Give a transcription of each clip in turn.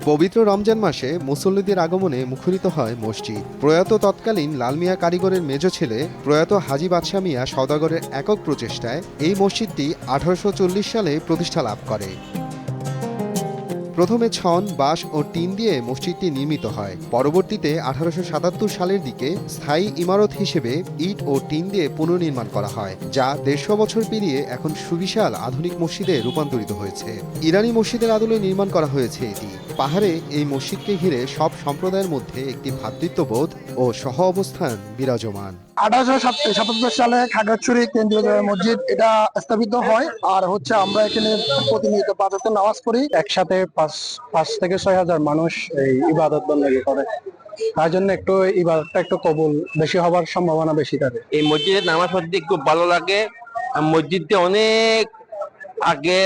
পবিত্র রমজান মাসে মুসল্লিদের আগমনে মুখরিত হয় মসজিদ। প্রয়াত তৎকালীন লাল মিয়া কারিগরের মেজ ছেলে প্রয়াত হাজী বাদশাহ মিয়া সওদাগরের একক প্রচেষ্টায় এই মসজিদটি 1840 সালে প্রতিষ্ঠা লাভ করে। প্রথমে ছন, বাঁশ ও টিন দিয়ে মসজিদটি নির্মিত হয়। পরবর্তীতে 1877 সালের দিকে স্থায়ী ইমারত হিসেবে ইট ও টিন দিয়ে পুনর্নির্মাণ করা হয়, যা 150 বছর পেরিয়ে এখন সুবিশাল আধুনিক মসজিদে রূপান্তরিত হয়েছে। ইরানি মসজিদের আদলে নির্মাণ করা হয়েছে এটি। পাহাড়ে এই মসজিদকে ঘিরে সব সম্প্রদায়ের মধ্যে একটি ভ্রাতৃত্ববোধ ও সহ অবস্থান বিরাজমান। 1877 সালে খাগড়াছড়ি কেন্দ্রীয় মসজিদ এটা স্থাপিত হয়। আর আমরা এখানে প্রতিনিয়ত 5 ওয়াক্ত নামাজ পড়ি। একসাথে 5 থেকে 6,000 মানুষ এই ইবাদত বন্দেগী করে। তার জন্য একটু ইবাদতটা একটু কবুল বেশি হওয়ার সম্ভাবনা বেশি থাকে। এই মসজিদে নামাজ পড়তে খুব ভালো লাগে। মসজিদটি অনেক আগে,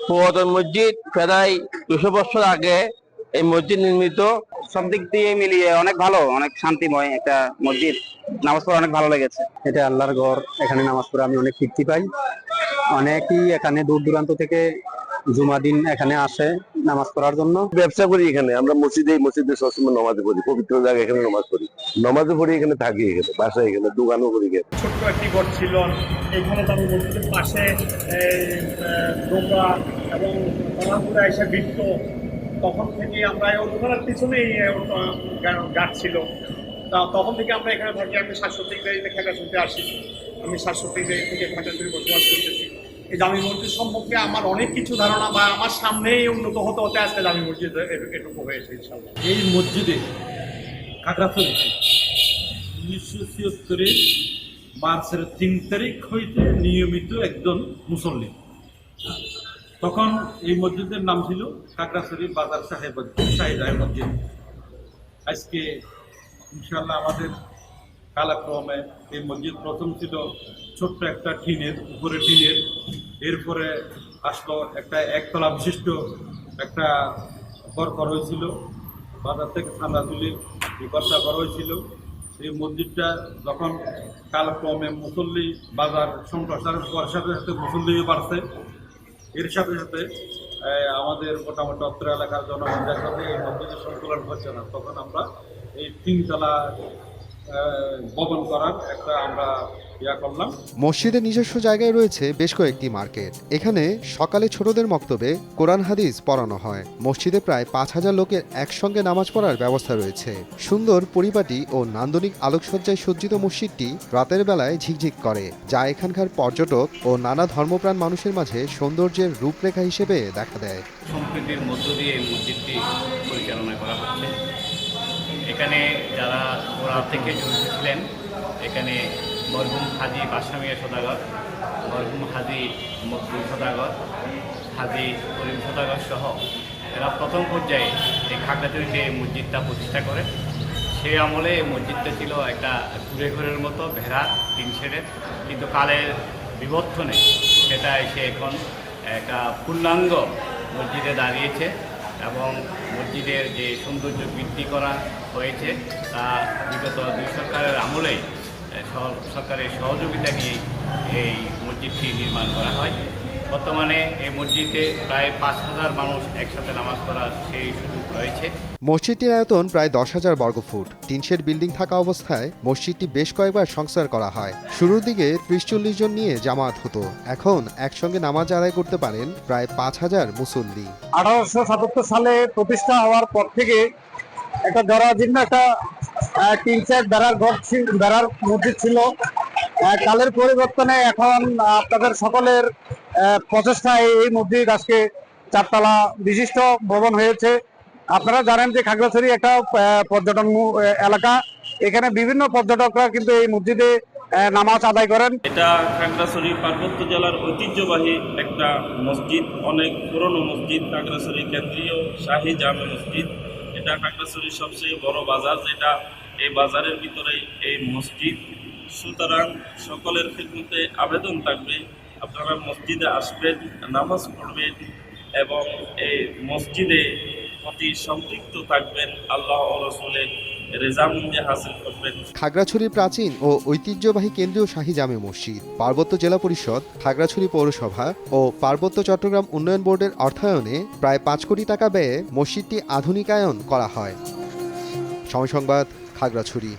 পুরাতন মসজিদ, প্রায় 200 বছর আগে এই মসজিদ নির্মিত। সব দিক দিয়ে মিলিয়ে অনেক ভালো, অনেক শান্তিময় একটা মসজিদ। নামাজ পড়ে অনেক ভালো লেগেছে। এটা আল্লাহর ঘর, এখানে নামাজ পড়ে আমি অনেক তৃপ্তি পাই। অনেকেই এখানে দূর দূরান্ত থেকে জুমা দিন এখানে আসে নামাজ পড়ার জন্য। ব্যবসা করি এখানে, আমরা মসজিদে সবসময় নামাজ পড়ি, পবিত্র জায়গা এখানে নামাজ পড়ি, নামাজও পড়ি এখানে, থাকি এখানে, বাসায় এখানে, দোকানও করি। ছোট্ট একটি ঘর ছিল এখানে, তাদের মসজিদের পাশে ডোকা এবং কলামপুরা এসে বৃত্ত। তখন থেকে আমরা ওখানের পিছনেই গাছ ছিল। তখন থেকে আমরা এখানে থাকি। আমি 67 খাগড়াছড়িতে আসি। আমি 67 থেকে খাগড়াছড়ি বসবাস করতেছি। এই জামি মসজিদ সম্পর্কে আমার অনেক কিছু ধারণা, বা আমার সামনেই উন্নত হতে হতে আজকে জামি মসজিদ এটুকু হয়েছে ইনশাআল্লাহ। এই মসজিদে খাগড়াছড়িতে 1976 মার্চের 3 তারিখ হইতে নিয়মিত একজন মুসল্লি। তখন এই মসজিদের নাম ছিল খাগড়াছড়ি বাজার সাহেব মসজিদ। আজকে ইনশাআল্লাহ আমাদের কালক্রমে এই মসজিদ প্রথম ছিল ছোট্ট একটা উপরে টিনের, এরপরে আসলো একটা একতলা বিশিষ্ট একটা ঘর করা হয়েছিল। বাজার থেকে ঠান্ডা তুলে এই ঘরটা করা হয়েছিল। এই মসজিদটা যখন কালক্রমে মুসল্লি বাজার সম্প্রসারের সাথে সাথে মুসল্লিও বাড়ছে, এর সাথে সাথে আমাদের মোটামুটি অত্র এলাকার জনগণের সাথে এই মসজিদের সংকুলন হচ্ছে না। তখন আমরা এই 3 তলা ভবন করার একটা আমরা করলাম। মসজিদের নিজস্ব জায়গায় রয়েছে বেশ কয়েকটি মার্কেট। এখানে সকালে ছোটদের মক্তবে কোরআন হাদিস পড়ানো হয়। মসজিদে প্রায় 5,000 লোকের একসঙ্গে নামাজ পড়ার ব্যবস্থা রয়েছে। সুন্দর পরিপাটি ও নান্দনিক আলোকসজ্জায় সজ্জিত মসজিদটি রাতের বেলায় ঝিকঝিক করে, যা এখানকার পর্যটক ও নানা ধর্মপ্রাণ মানুষের মাঝে সৌন্দর্যের রূপরেখা হিসেবে দেখা দেয়। সম্প্রীতির মধ্য দিয়ে এই মসজিদটি পরিচালনা করা হচ্ছে। এখানে যারা ওরা থেকে জড়িত ছিলেন, এখানে মরহুম হাজী বাদশাহ মিয়া সওদাগর, মরহুম হাজী মকবুল সওদাগর, হাজী করিম সওদাগর সহ এরা প্রথম পর্যায়ে এই খাগড়াছড়িতে এই মসজিদটা প্রতিষ্ঠা করে। সেই আমলে এই মসজিদটা ছিল একটা কুড়ে ঘরের মতো, ভেড়া, টিন শেডের। কিন্তু কালের বিবর্তনে সেটা এসে এখন একটা পূর্ণাঙ্গ মসজিদে দাঁড়িয়েছে এবং মসজিদের যে সৌন্দর্য বৃদ্ধি করা হয়েছে তা বিগত 2 সরকারের আমলেই সরকারের সহযোগিতা নিয়ে এই মসজিদটি নির্মাণ করা হয়। বর্তমানে এই মসজিদে প্রায় 5,000 মানুষ একসাথে নামাজ পড়ার সেই সুযোগ রয়েছে। মসজিদটির আয়তন প্রায় 10,000 বর্গফুট। টিনশেড বিল্ডিং থাকা অবস্থায় মসজিদটি বেশ কয়েকবার সংস্কার করা হয়। শুরুর দিকে 30-40 জন নিয়ে জামাত হতো। এখন একসঙ্গে নামাজ আদায় করতে পারেন প্রায় 5,000 মুসল্লি। 1877 সালে প্রতিষ্ঠা হওয়ার পর থেকে একটা জরাজীর্ণ একটা টিনশেড বেড়ার মসজিদ ছিল। কালের পরিবর্তনে এখন আপনাদের সকলের প্রচেষ্টায় এই মসজিদ আজকে 4 তলা বিশিষ্ট ভবন হয়েছে। আপনারা জানেন যে খাগড়াছড়ি একটা পর্যটন এলাকা। এখানে বিভিন্ন পর্যটকরা কিন্তু এই মসজিদে নামাজ আদায় করেন। এটা খাগড়াছড়ি পার্বত্য জেলার ঐতিহ্যবাহী একটা মসজিদ, অনেক পুরনো মসজিদ, খাগড়াছড়ি কেন্দ্রীয় শাহী জামে মসজিদ। এটা খাগড়াছড়ির সবচেয়ে বড় বাজার, যেটা এই বাজারের ভিতরেই এই মসজিদ। সুতরাং সকলের খিদমতে আবেদন থাকবে, আপনারা মসজিদে আসবেন, নামাজ পড়বেন এবং এই মসজিদে প্রতি সম্পৃক্ত থাকবেন আল্লাহ ও রাসূলের রেজামন্দি হাসিল করবেন। খাগড়াছড়ির প্রাচীন ও ঐতিহ্যবাহী কেন্দ্রীয় শাহী জামে মসজিদ, পার্বত্য জেলা পরিষদ, খাগড়াছড়ি পৌরসভা ও পার্বত্য চট্টগ্রাম উন্নয়ন বোর্ডের অর্থায়নে প্রায় 5 কোটি টাকা ব্যয়ে মসজিদটি আধুনিকায়ন করা হয়। সময় সংবাদ, খাগড়াছড়ি।